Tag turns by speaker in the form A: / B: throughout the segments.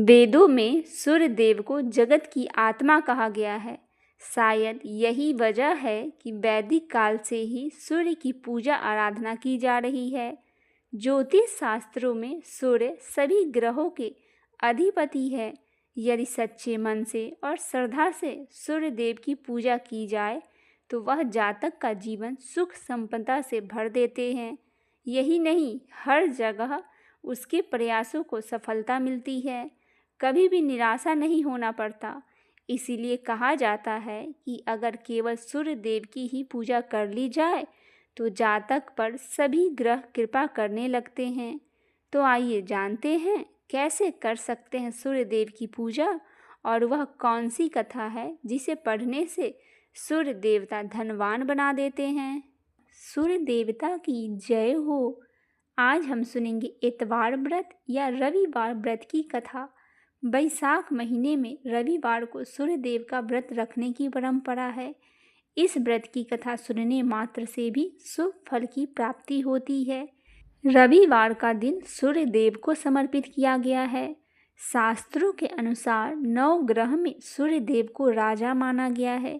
A: वेदों में सूर्य देव को जगत की आत्मा कहा गया है। शायद यही वजह है कि वैदिक काल से ही सूर्य की पूजा आराधना की जा रही है। ज्योतिष शास्त्रों में सूर्य सभी ग्रहों के अधिपति है। यदि सच्चे मन से और श्रद्धा से सूर्य देव की पूजा की जाए तो वह जातक का जीवन सुख संपदा से भर देते हैं। यही नहीं, हर जगह उसके प्रयासों को सफलता मिलती है, कभी भी निराशा नहीं होना पड़ता। इसीलिए कहा जाता है कि अगर केवल सूर्य देव की ही पूजा कर ली जाए तो जातक पर सभी ग्रह कृपा करने लगते हैं। तो आइए जानते हैं कैसे कर सकते हैं सूर्य देव की पूजा, और वह कौन सी कथा है जिसे पढ़ने से सूर्य देवता धनवान बना देते हैं। सूर्य देवता की जय हो। आज हम सुनेंगे इतवार व्रत या रविवार व्रत की कथा। बैसाख महीने में रविवार को सूर्य देव का व्रत रखने की परंपरा है। इस व्रत की कथा सुनने मात्र से भी शुभ फल की प्राप्ति होती है। रविवार का दिन सूर्य देव को समर्पित किया गया है। शास्त्रों के अनुसार 9 ग्रह में सूर्य देव को राजा माना गया है,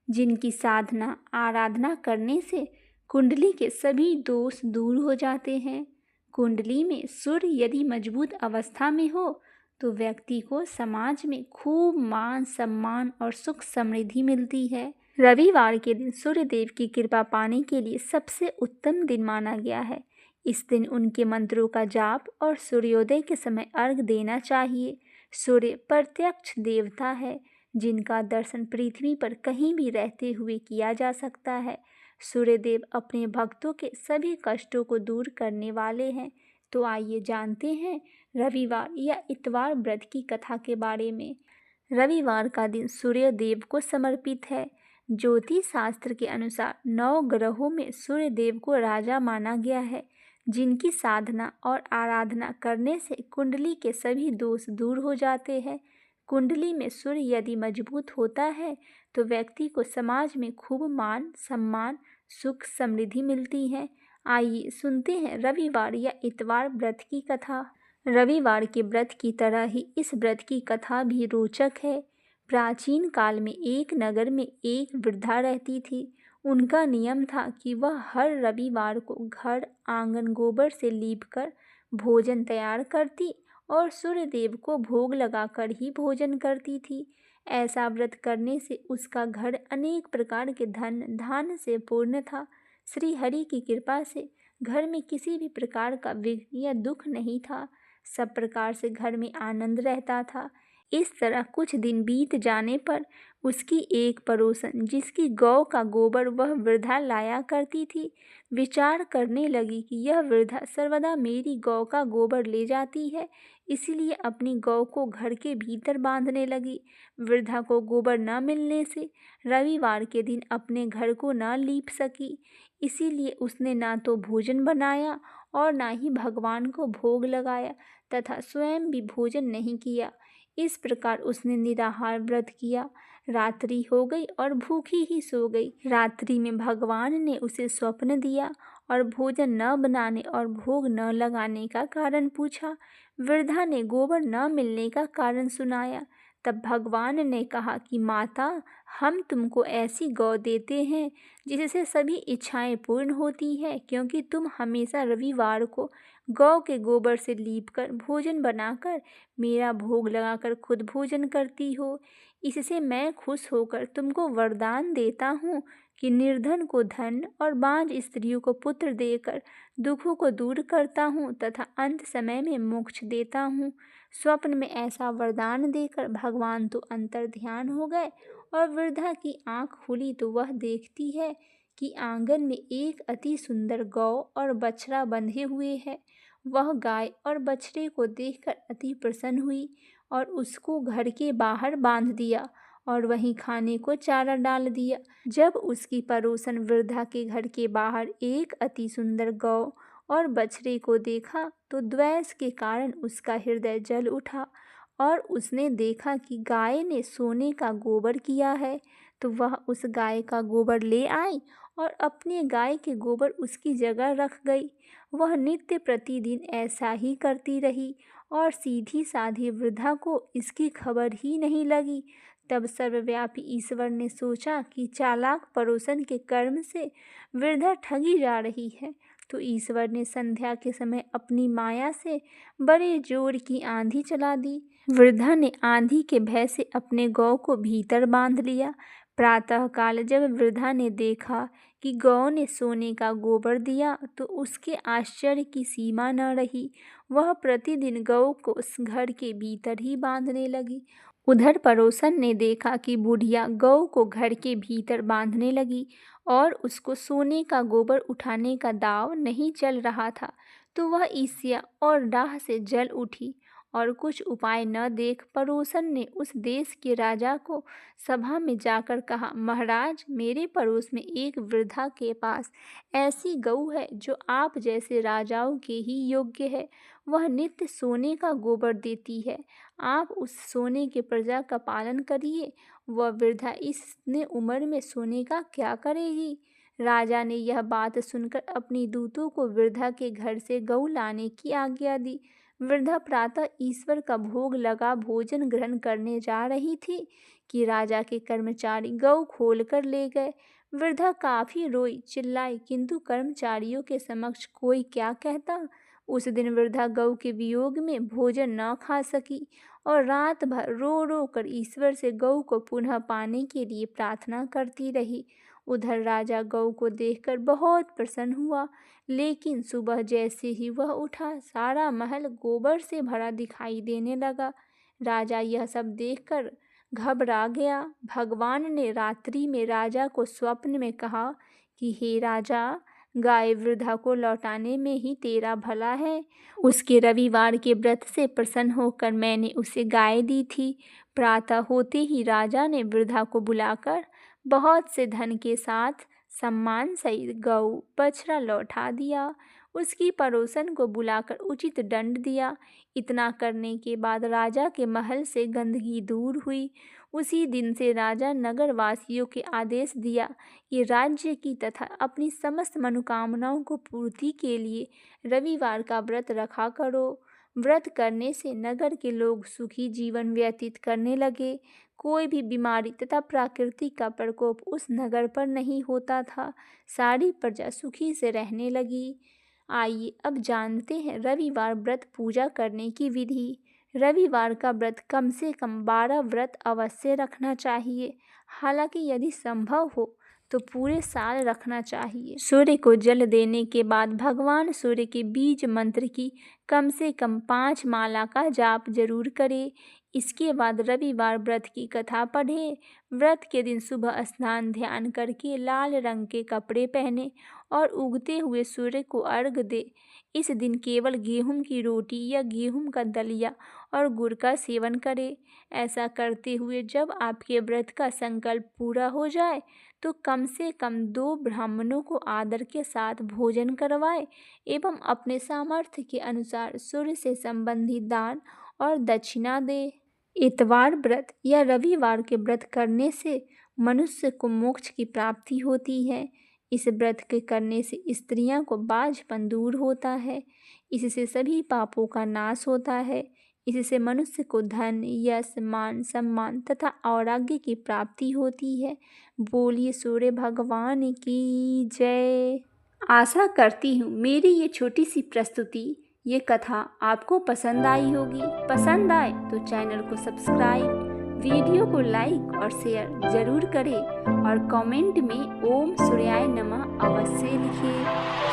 A: जिनकी साधना आराधना करने से कुंडली के सभी दोष दूर हो जाते हैं। कुंडली में सूर्य यदि मजबूत अवस्था में हो तो व्यक्ति को समाज में खूब मान सम्मान और सुख समृद्धि मिलती है। रविवार के दिन सूर्य देव की कृपा पाने के लिए सबसे उत्तम दिन माना गया है। इस दिन उनके मंत्रों का जाप और सूर्योदय के समय अर्घ देना चाहिए। सूर्य प्रत्यक्ष देवता है, जिनका दर्शन पृथ्वी पर कहीं भी रहते हुए किया जा सकता है। सूर्य देव अपने भक्तों के सभी कष्टों को दूर करने वाले हैं। तो आइए जानते हैं रविवार या इतवार व्रत की कथा के बारे में। रविवार का दिन सूर्य देव को समर्पित है। ज्योतिष शास्त्र के अनुसार 9 ग्रहों में सूर्य देव को राजा माना गया है, जिनकी साधना और आराधना करने से कुंडली के सभी दोष दूर हो जाते हैं। कुंडली में सूर्य यदि मजबूत होता है तो व्यक्ति को समाज में खूब मान सम्मान सुख समृद्धि मिलती है। आइए सुनते हैं रविवार या इतवार व्रत की कथा। रविवार के व्रत की तरह ही इस व्रत की कथा भी रोचक है। प्राचीन काल में एक नगर में एक वृद्धा रहती थी। उनका नियम था कि वह हर रविवार को घर आंगन गोबर से लीपकर भोजन तैयार करती और सूर्य देव को भोग लगाकर ही भोजन करती थी। ऐसा व्रत करने से उसका घर अनेक प्रकार के धन धान्य से पूर्ण था। श्री हरि की कृपा से घर में किसी भी प्रकार का विघ्न या दुख नहीं था। सब प्रकार से घर में आनंद रहता था। इस तरह कुछ दिन बीत जाने पर उसकी एक पड़ोसन, जिसकी गौ का गोबर वह वृद्धा लाया करती थी, विचार करने लगी कि यह वृद्धा सर्वदा मेरी गौ का गोबर ले जाती है, इसीलिए अपनी गौ को घर के भीतर बांधने लगी। वृद्धा को गोबर न मिलने से रविवार के दिन अपने घर को न लीप सकी, इसीलिए उसने ना तो भोजन बनाया और ना ही भगवान को भोग लगाया तथा स्वयं भी भोजन नहीं किया। इस प्रकार उसने निराहार व्रत किया। रात्रि हो गई और भूखी ही सो गई। रात्रि में भगवान ने उसे स्वप्न दिया और भोजन न बनाने और भोग न लगाने का कारण पूछा। वृद्धा ने गोबर न मिलने का कारण सुनाया। तब भगवान ने कहा कि माता, हम तुमको ऐसी गौ देते हैं जिससे सभी इच्छाएं पूर्ण होती है, क्योंकि तुम हमेशा रविवार को गौ के गोबर से लीपकर भोजन बनाकर मेरा भोग लगाकर खुद भोजन करती हो। इससे मैं खुश होकर तुमको वरदान देता हूँ कि निर्धन को धन और बांझ स्त्रियों को पुत्र देकर दुखों को दूर करता हूँ तथा अंत समय में मोक्ष देता हूँ। स्वप्न में ऐसा वरदान देकर भगवान तो अंतर ध्यान हो गए और वृद्धा की आंख खुली तो वह देखती है कि आंगन में एक अति सुंदर गौ और बछड़ा बंधे हुए है। वह गाय और बछड़े को देखकर अति प्रसन्न हुई और उसको घर के बाहर बांध दिया और वहीं खाने को चारा डाल दिया। जब उसकी पड़ोसन वृद्धा के घर के बाहर एक अति सुंदर गौ और बछड़े को देखा तो द्वेष के कारण उसका हृदय जल उठा और उसने देखा कि गाय ने सोने का गोबर किया है, तो वह उस गाय का गोबर ले आई और अपने गाय के गोबर उसकी जगह रख गई। वह नित्य प्रतिदिन ऐसा ही करती रही और सीधी साधी वृद्धा को इसकी खबर ही नहीं लगी। तब सर्वव्यापी ईश्वर ने सोचा कि चालाक पड़ोसन के कर्म से वृद्धा ठगी जा रही है, तो ईश्वर ने संध्या के समय अपनी माया से बड़े जोर की आंधी चला दी। वृद्धा ने आंधी के भय से अपने गौ को भीतर बांध लिया। प्रातःकाल जब वृद्धा ने देखा कि गौ ने सोने का गोबर दिया तो उसके आश्चर्य की सीमा न रही। वह प्रतिदिन गौ को उस घर के भीतर ही बांधने लगी। उधर पड़ोसन ने देखा कि बुढ़िया गौ को घर के भीतर बांधने लगी और उसको सोने का गोबर उठाने का दांव नहीं चल रहा था, तो वह ईर्ष्या और डाह से जल उठी और कुछ उपाय न देख पड़ोसन ने उस देश के राजा को सभा में जाकर कहा, महाराज, मेरे पड़ोस में एक वृद्धा के पास ऐसी गऊ है जो आप जैसे राजाओं के ही योग्य है। वह नित्य सोने का गोबर देती है। आप उस सोने के प्रजा का पालन करिए। वह वृद्धा इतने उम्र में सोने का क्या करेगी। राजा ने यह बात सुनकर अपनी दूतों को वृद्धा के घर से गऊ लाने की आज्ञा दी। वृद्धा प्रातः ईश्वर का भोग लगा भोजन ग्रहण करने जा रही थी कि राजा के कर्मचारी गऊ खोल कर ले गए। वृद्धा काफी रोई चिल्लाई, किंतु कर्मचारियों के समक्ष कोई क्या कहता। उस दिन वृद्धा गऊ के वियोग में भोजन न खा सकी और रात भर रो रो कर ईश्वर से गऊ को पुनः पाने के लिए प्रार्थना करती रही। उधर राजा गऊ को देखकर बहुत प्रसन्न हुआ, लेकिन सुबह जैसे ही वह उठा सारा महल गोबर से भरा दिखाई देने लगा। राजा यह सब देखकर घबरा गया। भगवान ने रात्रि में राजा को स्वप्न में कहा कि हे राजा, गाय वृद्धा को लौटाने में ही तेरा भला है। उसके रविवार के व्रत से प्रसन्न होकर मैंने उसे गाय दी थी। प्रातः होते ही राजा ने वृद्धा को बुलाकर बहुत से धन के साथ सम्मान सहित गऊ बछड़ा लौटा दिया। उसकी पड़ोसन को बुलाकर उचित दंड दिया। इतना करने के बाद राजा के महल से गंदगी दूर हुई। उसी दिन से राजा नगर वासियों के आदेश दिया कि राज्य की तथा अपनी समस्त मनोकामनाओं को पूर्ति के लिए रविवार का व्रत रखा करो। व्रत करने से नगर के लोग सुखी जीवन व्यतीत करने लगे। कोई भी बीमारी तथा प्राकृतिक का प्रकोप उस नगर पर नहीं होता था। सारी प्रजा सुखी से रहने लगी। आइए अब जानते हैं रविवार व्रत पूजा करने की विधि। रविवार का व्रत कम से कम 12 व्रत अवश्य रखना चाहिए। हालांकि यदि संभव हो तो पूरे साल रखना चाहिए। सूर्य को जल देने के बाद भगवान सूर्य के बीज मंत्र की कम से कम 5 माला का जाप जरूर करें। इसके बाद रविवार व्रत की कथा पढ़ें। व्रत के दिन सुबह स्नान ध्यान करके लाल रंग के कपड़े पहने और उगते हुए सूर्य को अर्घ दे। इस दिन केवल गेहूं की रोटी या गेहूं का दलिया और गुड़ का सेवन करें। ऐसा करते हुए जब आपके व्रत का संकल्प पूरा हो जाए तो कम से कम 2 ब्राह्मणों को आदर के साथ भोजन करवाएं एवं अपने सामर्थ्य के अनुसार सूर्य से संबंधित दान और दक्षिणा दें। इतवार व्रत या रविवार के व्रत करने से मनुष्य को मोक्ष की प्राप्ति होती है। इस व्रत के करने से स्त्रियों को बाझपन दूर होता है। इससे सभी पापों का नाश होता है। इससे मनुष्य को धन, यश, मान, सम्मान तथा औराग्य की प्राप्ति होती है। बोलिए सूर्य भगवान की जय। आशा करती हूँ मेरी ये छोटी सी प्रस्तुति, ये कथा आपको पसंद आई होगी। पसंद आए तो चैनल को सब्सक्राइब, वीडियो को लाइक और शेयर जरूर करें और कमेंट में ओम सूर्याय नमः अवश्य लिखें।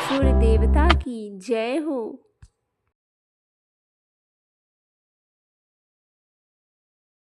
A: सूर्य देवता की जय हो।